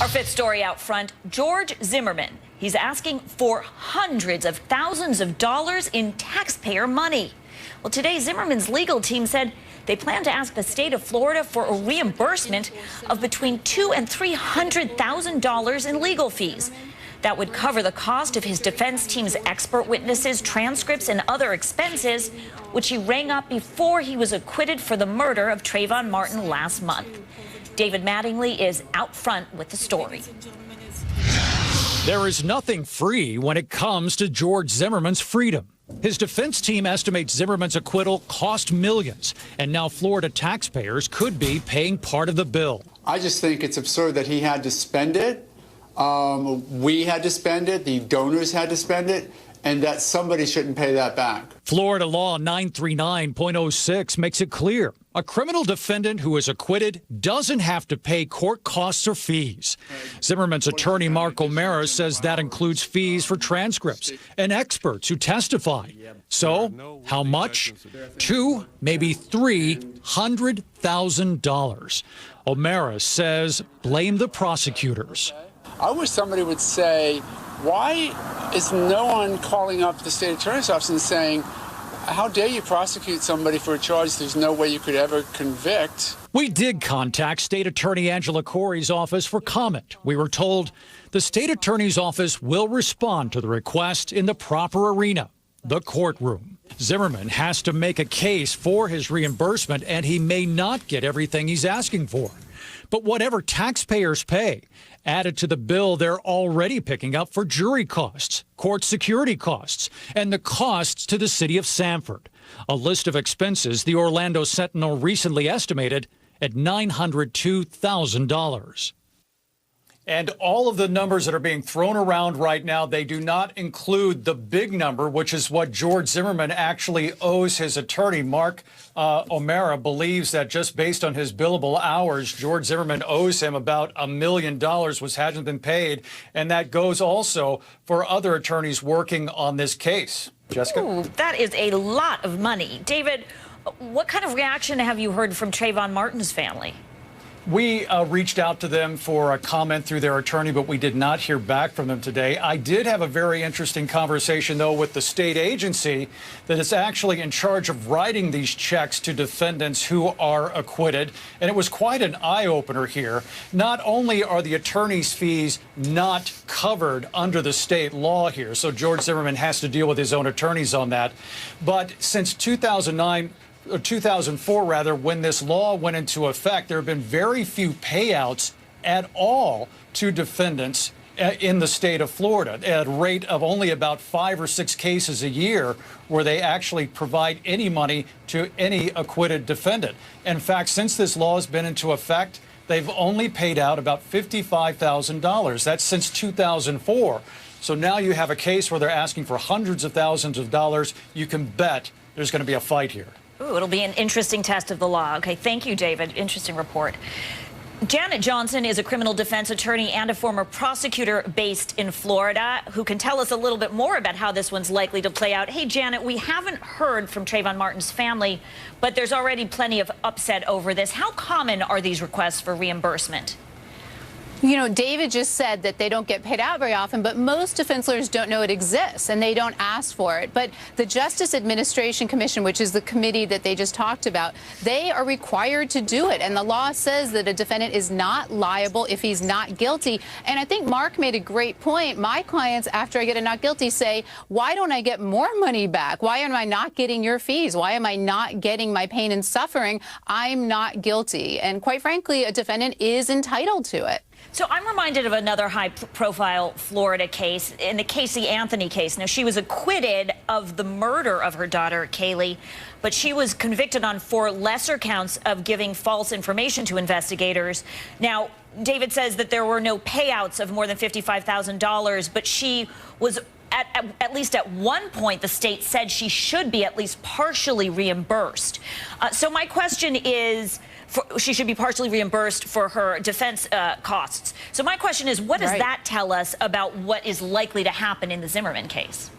fifth story out front, George Zimmerman. He's asking for hundreds of thousands of dollars in taxpayer money. Well, today, Zimmerman's legal team said they plan to ask the state of Florida for a reimbursement of between $200,000 and $300,000 in legal fees. That would cover the cost of his defense team's expert witnesses, transcripts, and other expenses, which he rang up before he was acquitted for the murder of Trayvon Martin last month. David Mattingly is out front with the story. There is nothing free when it comes to George Zimmerman's freedom. His defense team estimates Zimmerman's acquittal cost millions, and now Florida taxpayers could be paying part of the bill. I just think it's absurd that he had to spend it. We had to spend it, the donors had to spend it, and that somebody shouldn't pay that back. Florida Law 939.06 makes it clear. A criminal defendant who is acquitted doesn't have to pay court costs or fees. Zimmerman's attorney, Mark O'Mara, says that includes fees for transcripts and experts who testify. So, how much? $200,000, maybe $300,000. O'Mara says blame the prosecutors. I wish somebody would say, why is no one calling up the state attorney's office and saying, how dare you prosecute somebody for a charge there's no way you could ever convict? We did contact State Attorney Angela Corey's office for comment. We were told the state attorney's office will respond to the request in the proper arena, the courtroom. Zimmerman has to make a case for his reimbursement, and he may not get everything he's asking for. But whatever taxpayers pay, added to the bill they're already picking up for jury costs, court security costs, and the costs to the city of Sanford. A list of expenses the Orlando Sentinel recently estimated at $902,000. And all of the numbers that are being thrown around right now, they do not include the big number, which is what George Zimmerman actually owes his attorney. Mark O'Mara believes that just based on his billable hours, George Zimmerman owes him about $1 million, which hasn't been paid. And that goes also for other attorneys working on this case. Jessica? Ooh, that is a lot of money. David, what kind of reaction have you heard from Trayvon Martin's family? We reached out to them for a comment through their attorney, but we did not hear back from them today. I did have a very interesting conversation, though, with the state agency that is actually in charge of writing these checks to defendants who are acquitted. And it was quite an eye-opener here. Not only are the attorney's fees not covered under the state law here, so George Zimmerman has to deal with his own attorneys on that, but since 2004, when this law went into effect, there have been very few payouts at all to defendants in the state of Florida, at a rate of only about 5 or 6 cases a year where they actually provide any money to any acquitted defendant. In fact, since this law has been into effect, they've only paid out about $55,000. That's since 2004. So now you have a case where they're asking for hundreds of thousands of dollars. You can bet there's going to be a fight here. Ooh, it'll be an interesting test of the law. Okay, thank you, David. Interesting report. Janet Johnson is a criminal defense attorney and a former prosecutor based in Florida who can tell us a little bit more about how this one's likely to play out. Hey, Janet, we haven't heard from Trayvon Martin's family, but there's already plenty of upset over this. How common are these requests for reimbursement? You know, David just said that they don't get paid out very often, but most defense lawyers don't know it exists, and they don't ask for it. But the Justice Administration Commission, which is the committee that they just talked about, they are required to do it. And the law says that a defendant is not liable if he's not guilty. And I think Mark made a great point. My clients, after I get a not guilty, say, why don't I get more money back? Why am I not getting your fees? Why am I not getting my pain and suffering? I'm not guilty. And quite frankly, a defendant is entitled to it. So I'm reminded of another high-profile Florida case, in the Casey Anthony case. Now, she was acquitted of the murder of her daughter, Kaylee, but she was convicted on 4 lesser counts of giving false information to investigators. Now, David says that there were no payouts of more than $55,000, but she was at least at one point, the state said she should be at least partially reimbursed. So my question is, she should be partially reimbursed for her defense costs. So my question is, what does that tell us about what is likely to happen in the Zimmerman case?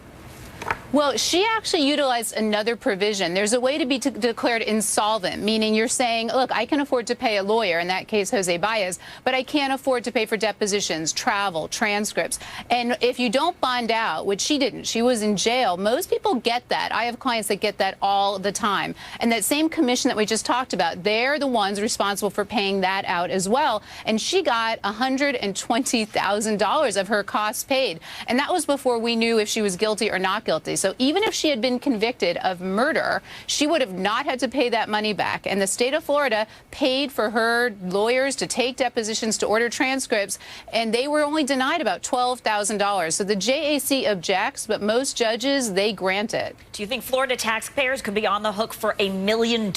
Well, she actually utilized another provision. There's a way to be declared insolvent, meaning you're saying, look, I can afford to pay a lawyer, in that case, Jose Baez, but I can't afford to pay for depositions, travel, transcripts. And if you don't bond out, which she didn't, she was in jail, most people get that. I have clients that get that all the time. And that same commission that we just talked about, they're the ones responsible for paying that out as well. And she got $120,000 of her costs paid. And that was before we knew if she was guilty or not guilty. So even if she had been convicted of murder, she would have not had to pay that money back. And the state of Florida paid for her lawyers to take depositions, to order transcripts, and they were only denied about $12,000. So the JAC objects, but most judges, they grant it. Do you think Florida taxpayers could be on the hook for $1 million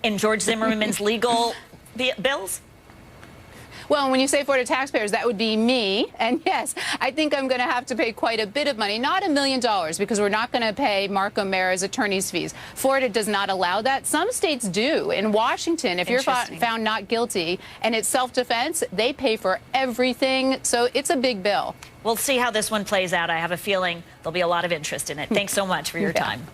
in George Zimmerman's legal bills? Well, when you say Florida taxpayers, that would be me. And yes, I think I'm going to have to pay quite a bit of money, not $1 million, because we're not going to pay Mark O'Mara's attorney's fees. Florida does not allow that. Some states do. In Washington, if you're found not guilty and it's self-defense, they pay for everything. So it's a big bill. We'll see how this one plays out. I have a feeling there'll be a lot of interest in it. Thanks so much for your time.